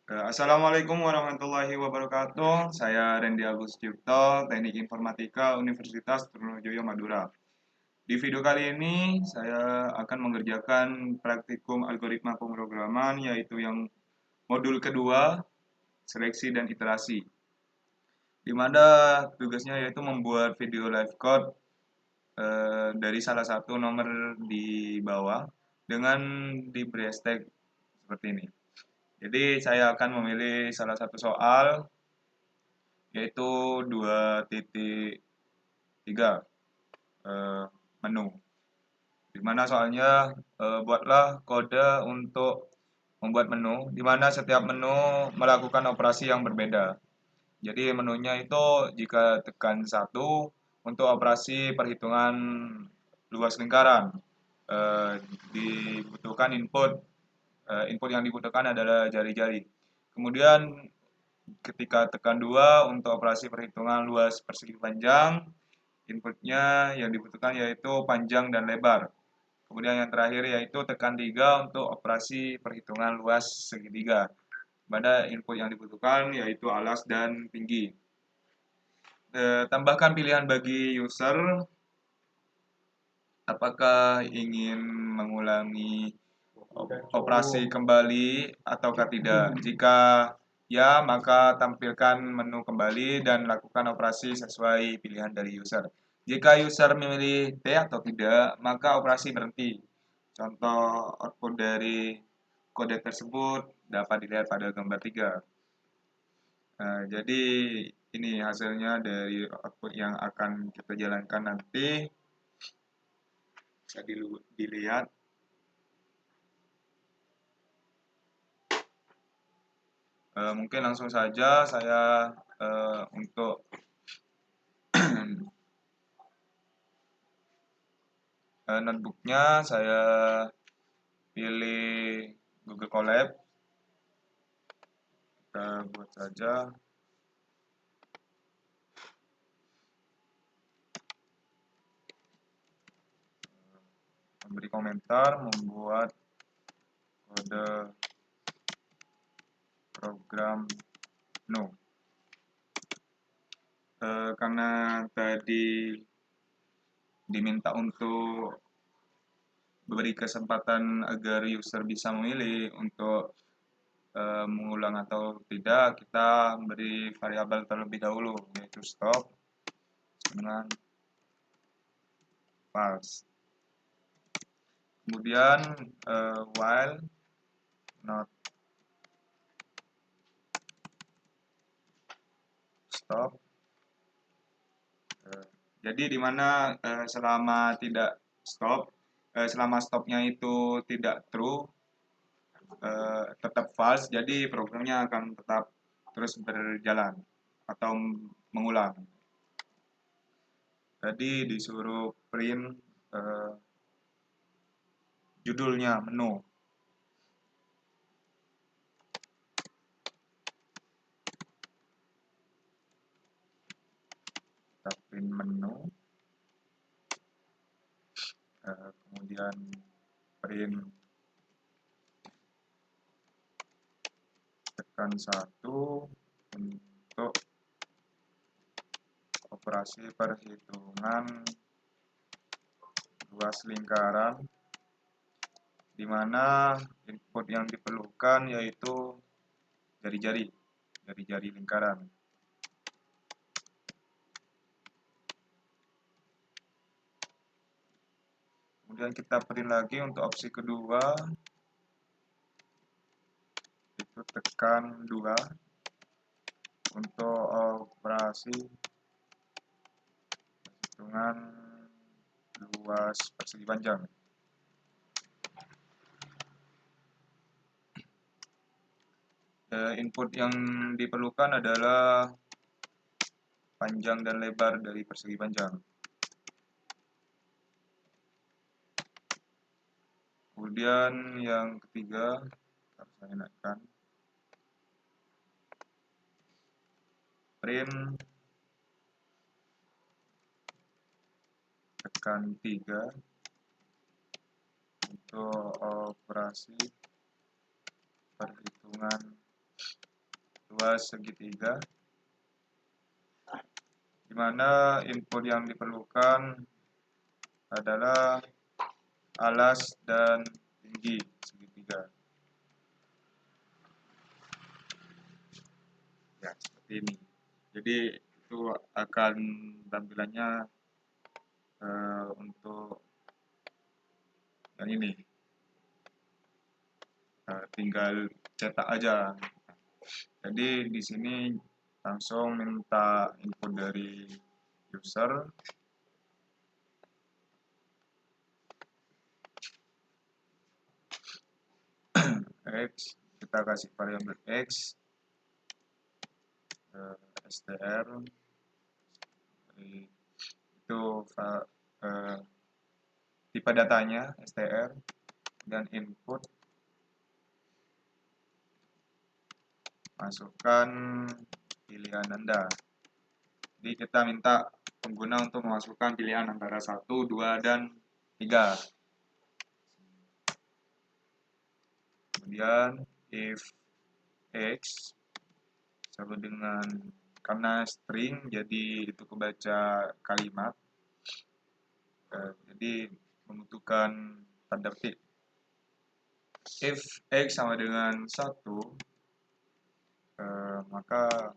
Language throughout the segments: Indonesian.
Assalamualaikum warahmatullahi wabarakatuh. Saya Randy Agus Cipto, Teknik Informatika Universitas Trunojoyo Madura. Di video kali ini saya akan mengerjakan praktikum algoritma pemrograman yaitu yang modul kedua, seleksi dan iterasi. Di mana tugasnya yaitu membuat video live code dari salah satu nomor di bawah dengan diberi hashtag seperti ini. Jadi saya akan memilih salah satu soal yaitu 2.3 menu. Dimana soalnya buatlah kode untuk membuat menu, di mana setiap menu melakukan operasi yang berbeda. Jadi menunya itu jika tekan satu untuk operasi perhitungan luas lingkaran, eh, dibutuhkan input yang dibutuhkan adalah jari-jari. Kemudian ketika tekan 2 untuk operasi perhitungan luas persegi panjang, inputnya yang dibutuhkan yaitu panjang dan lebar. Kemudian yang terakhir yaitu tekan 3 untuk operasi perhitungan luas segitiga. Pada input yang dibutuhkan yaitu alas dan tinggi. Tambahkan pilihan bagi user apakah ingin mengulangi operasi kembali ataukah tidak. Jika ya, maka tampilkan menu kembali dan lakukan operasi sesuai pilihan dari user. Jika user memilih T atau tidak, maka operasi berhenti. Contoh output dari kode tersebut dapat dilihat pada gambar 3. Jadi ini hasilnya dari output yang akan kita jalankan nanti. Bisa dilihat. Mungkin langsung saja saya untuk notebooknya saya pilih Google Colab. Kita buat saja. Memberi komentar, membuat kode program no. Karena tadi diminta untuk beri kesempatan agar user bisa memilih untuk mengulang atau tidak, kita beri variabel terlebih dahulu yaitu stop dengan false. Kemudian while not stop. Jadi di mana selama tidak stop, selama stopnya itu tidak true, tetap false, jadi programnya akan tetap terus berjalan atau mengulang. Tadi disuruh print judulnya menu. Kita print menu. Kemudian print tekan 1 untuk operasi perhitungan luas lingkaran, di mana input yang diperlukan yaitu jari-jari lingkaran. Kemudian kita print lagi untuk opsi kedua, itu tekan 2 untuk operasi perhitungan luas persegi panjang. Input yang diperlukan adalah panjang dan lebar dari persegi panjang. Kemudian yang ketiga, harus saya naikkan, print tekan 3 untuk operasi perhitungan luas segitiga, di mana input yang diperlukan adalah alas dan tinggi segitiga. Ya, seperti ini. Jadi itu akan tampilannya untuk yang ini. Tinggal cetak aja. Jadi di sini langsung minta input dari user. X, kita kasih variabel X, str, itu tipe datanya str, dan input masukkan pilihan Anda. Jadi kita minta pengguna untuk memasukkan pilihan antara 1, 2, dan 3. Kemudian if X sama dengan, karena string jadi itu kebaca kalimat, jadi membutuhkan tanda petik. If X sama dengan 1, maka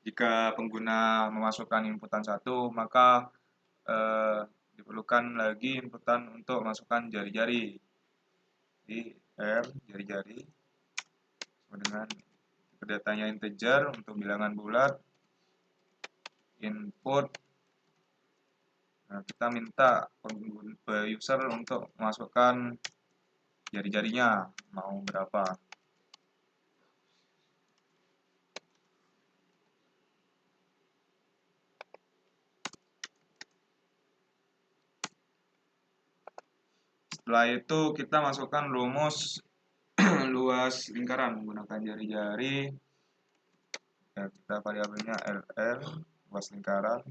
jika pengguna memasukkan inputan 1, maka diperlukan lagi inputan untuk masukkan jari-jari. Jadi R jari-jari sama dengan tipe datanya integer untuk bilangan bulat, input. Nah, kita minta user untuk memasukkan jari-jarinya mau berapa. Setelah itu kita masukkan rumus luas lingkaran menggunakan jari-jari. Ya, kita variabelnya LL, luas lingkaran.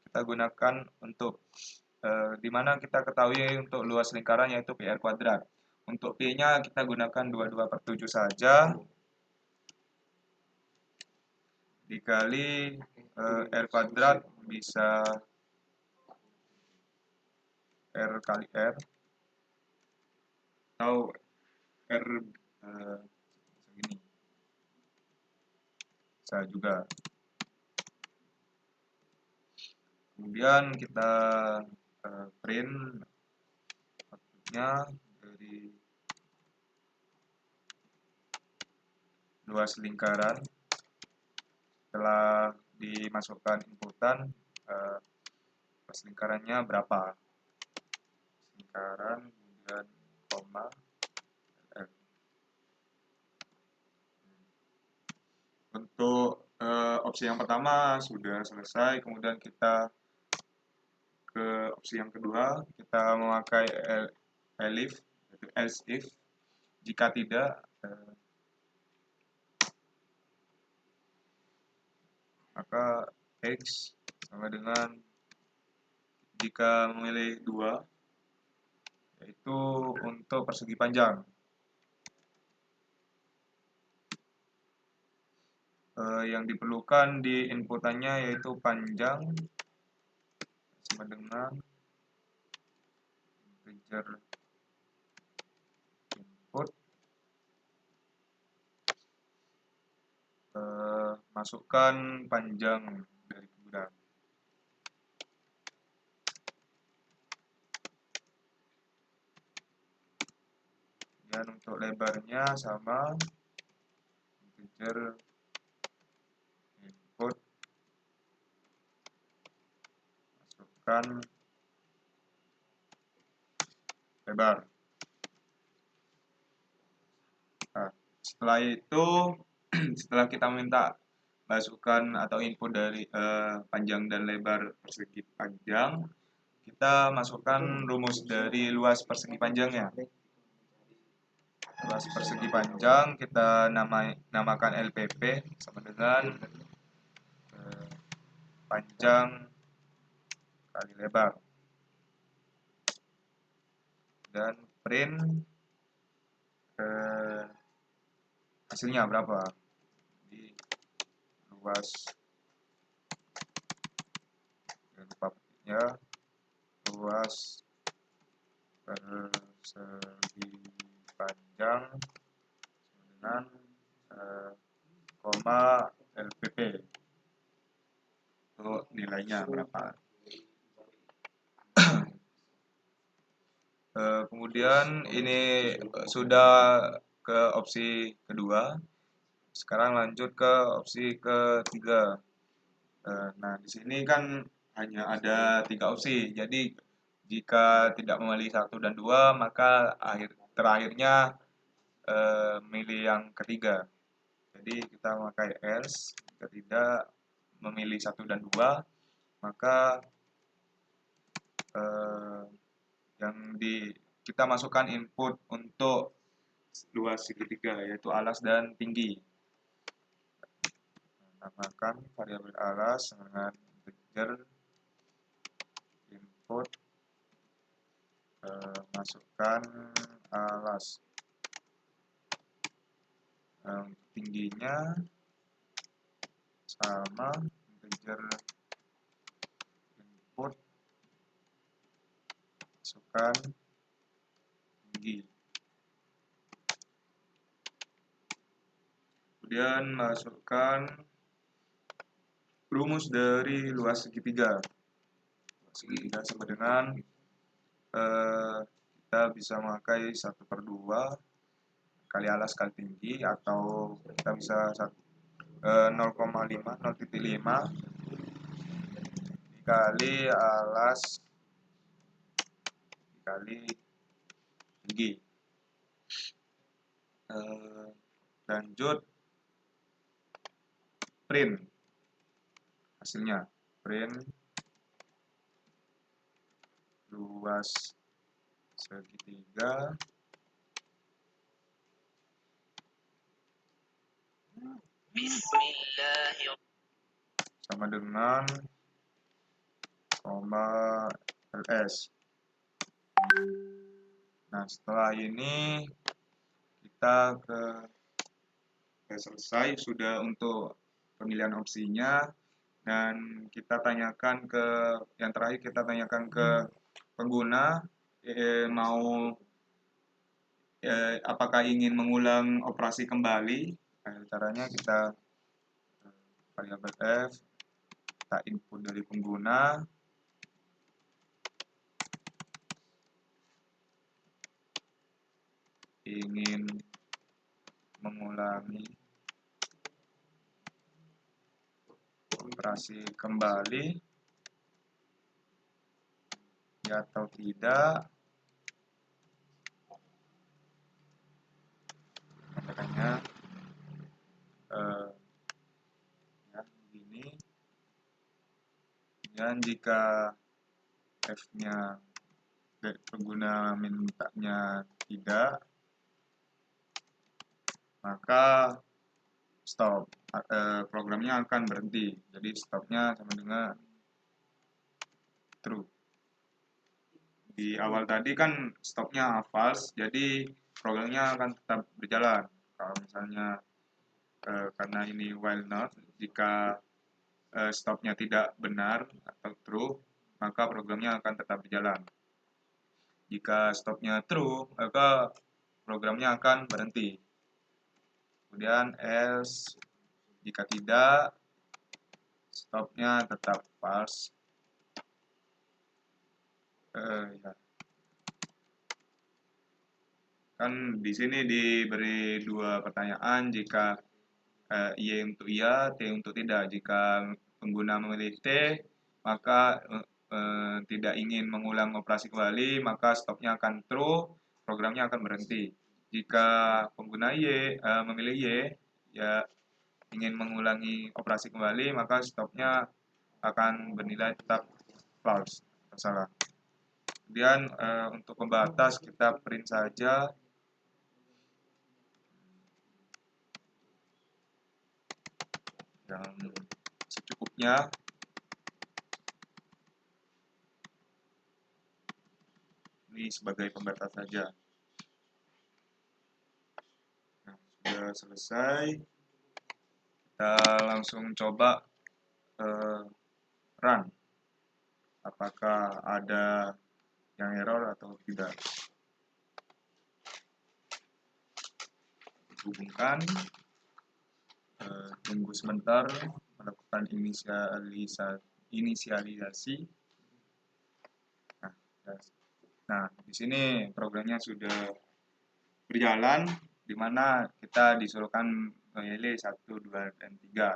Kita gunakan untuk dimana kita ketahui untuk luas lingkaran yaitu PR kuadrat. Untuk P-nya kita gunakan 22/7 saja. Dikali R kuadrat bisa R kali R. Atau R segini. Bisa juga. Kemudian kita print outputnya dari luas lingkaran. Setelah dimasukkan inputan, luas lingkarannya berapa? Lingkaran, kemudian koma, L. Untuk opsi yang pertama sudah selesai, kemudian kita ke opsi yang kedua, kita memakai elif, yaitu else if. Jika tidak, maka X sama dengan jika memilih 2, yaitu untuk persegi panjang. Yang diperlukan di inputannya yaitu panjang sama dengan integer input, masukkan panjang dari pengguna. Dan untuk lebarnya sama, integer input, masukkan lebar. Nah, setelah itu, setelah kita minta masukkan atau input dari panjang dan lebar persegi panjang, kita masukkan rumus dari luas persegi panjangnya. Luas persegi panjang kita namakan LPP sama dengan panjang kali lebar, dan print hasilnya berapa. Jadi luas, jangan lupa petiknya, luas persegi panjang dengan koma LPP. Untuk nilainya berapa. Kemudian ini sudah ke opsi kedua. Sekarang lanjut ke opsi ketiga. Nah, di sini kan hanya ada 3 opsi. Jadi jika tidak memilih 1 dan 2, maka terakhirnya milih yang ketiga. Jadi kita memakai else. Jika tidak memilih 1 dan 2, maka kita masukkan input untuk luas segitiga, yaitu alas dan tinggi. Namakan variabel alas dengan integer input, masukkan alas, tingginya sama integer input, masukkan tinggi. Kemudian masukkan rumus dari luas segitiga. Luas segitiga sama dengan kita bisa memakai 1/2 kali alas kali tinggi, atau kita bisa 0,5 dikali alas dikali tinggi. Lanjut print hasilnya, print luas segitiga sama dengan koma ls. Nah, setelah ini kita selesai sudah untuk pemilihan opsinya, dan kita tanyakan yang terakhir kita tanyakan ke pengguna apakah ingin mengulang operasi kembali. Caranya kita variabel f, kita input dari pengguna, ingin mengulangi operasi kembali ya atau tidak. Makanya ya begini. Dan jika f-nya pengguna mintanya tidak, maka stop, programnya akan berhenti. Jadi stopnya sama dengan true. Di awal tadi kan stopnya false, jadi programnya akan tetap berjalan. Kalau misalnya karena ini while not, jika stopnya tidak benar atau true, maka programnya akan tetap berjalan. Jika stopnya true, maka programnya akan berhenti. Kemudian else, jika tidak, stopnya tetap false. Ya. Kan di sini diberi 2 pertanyaan, jika Y untuk iya, T untuk tidak. Jika pengguna memilih T, maka tidak ingin mengulang operasi kembali, maka stopnya akan true, programnya akan berhenti. Jika pengguna Y memilih Y, ya ingin mengulangi operasi kembali, maka stopnya akan bernilai tetap false, salah. Kemudian untuk pembatas kita print saja yang secukupnya. Ini sebagai pembatas saja. Nah, sudah selesai. Kita langsung coba run. Apakah ada yang error atau tidak. Hubungkan, tunggu sebentar, melakukan inisialisasi. Nah, di sini programnya sudah berjalan, di mana kita disuruhkan memilih 1, 2, dan 3.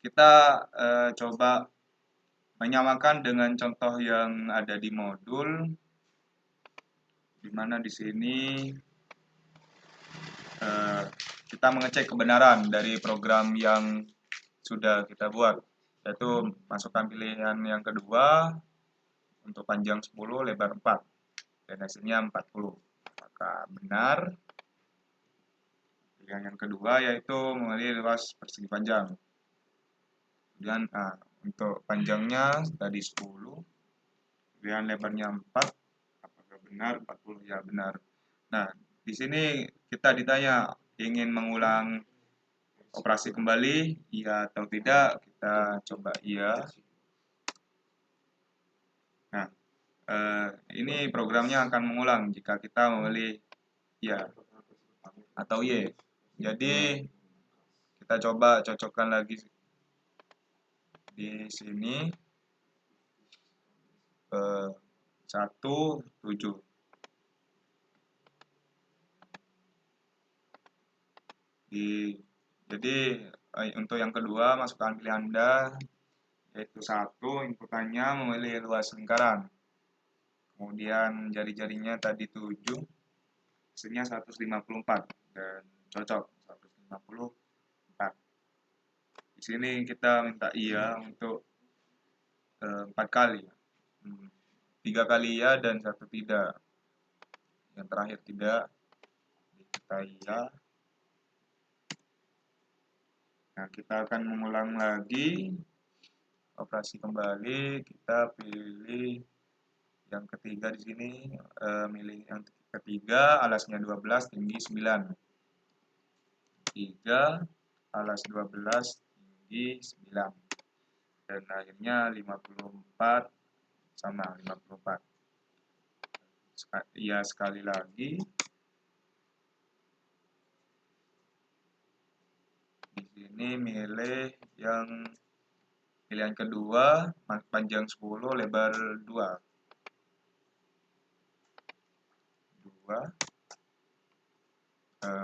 Kita coba menyamakan dengan contoh yang ada di modul, di mana di sini kita mengecek kebenaran dari program yang sudah kita buat, yaitu masukkan pilihan yang kedua untuk panjang 10, lebar 4, dan hasilnya 40. Maka benar. Pilihan yang kedua yaitu memilih luas persegi panjang. Kemudian untuk panjangnya tadi 10, pilihan lebarnya 4, apakah benar? 40, ya benar. Nah, di sini kita ditanya ingin mengulang operasi kembali, iya atau tidak. Kita coba iya. Nah, ini programnya akan mengulang jika kita memilih iya atau Y. Jadi kita coba cocokkan lagi di sini 1, 7. Jadi untuk yang kedua, masukkan pilihan Anda, yaitu 1, inputannya memilih luas lingkaran. Kemudian jari-jarinya tadi 7, hasilnya 154, dan cocok 154. Di sini kita minta iya untuk 4 kali, 3 kali iya dan 1 tidak. Yang terakhir tidak, kita iya. Nah, kita akan mengulang lagi operasi kembali. Kita pilih yang ketiga di sini, milih yang ketiga, alasnya 12, tinggi 9. 3, alas 12, tinggi 9. Dan akhirnya 54, sama 54. Iya sekali lagi. Di sini milih yang pilihan kedua, panjang 10, lebar 2. 2,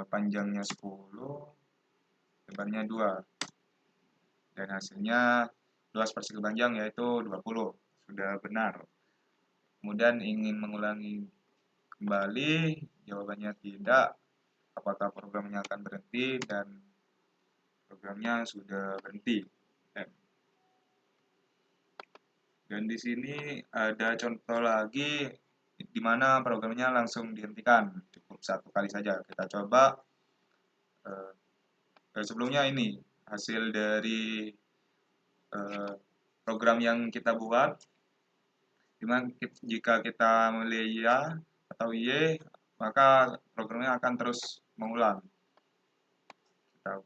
panjangnya 10, lebarnya 2. Dan hasilnya luas persegi panjang yaitu 20. Sudah benar. Kemudian ingin mengulangi kembali, jawabannya tidak. Apakah programnya akan berhenti? Dan programnya sudah berhenti. Dan di sini ada contoh lagi di mana programnya langsung dihentikan, cukup 1 kali saja. Kita coba. Sebelumnya ini hasil dari program yang kita buat. Dimana jika kita memilih ya atau Y, maka programnya akan terus mengulang. Kita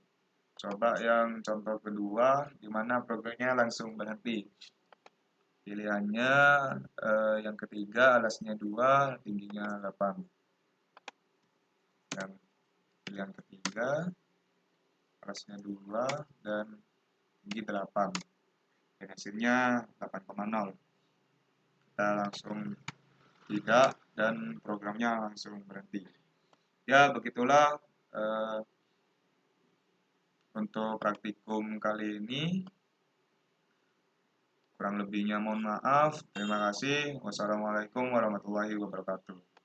coba yang contoh kedua, di mana programnya langsung berhenti. Pilihannya yang ketiga, alasnya 2, tingginya 8. Yang pilihan ketiga, alasnya 2 dan tinggi 8. Dan hasilnya 8,0. Kita langsung tidak, dan programnya langsung berhenti. Ya, begitulah untuk praktikum kali ini. Kurang lebihnya mohon maaf. Terima kasih. Wassalamualaikum warahmatullahi wabarakatuh.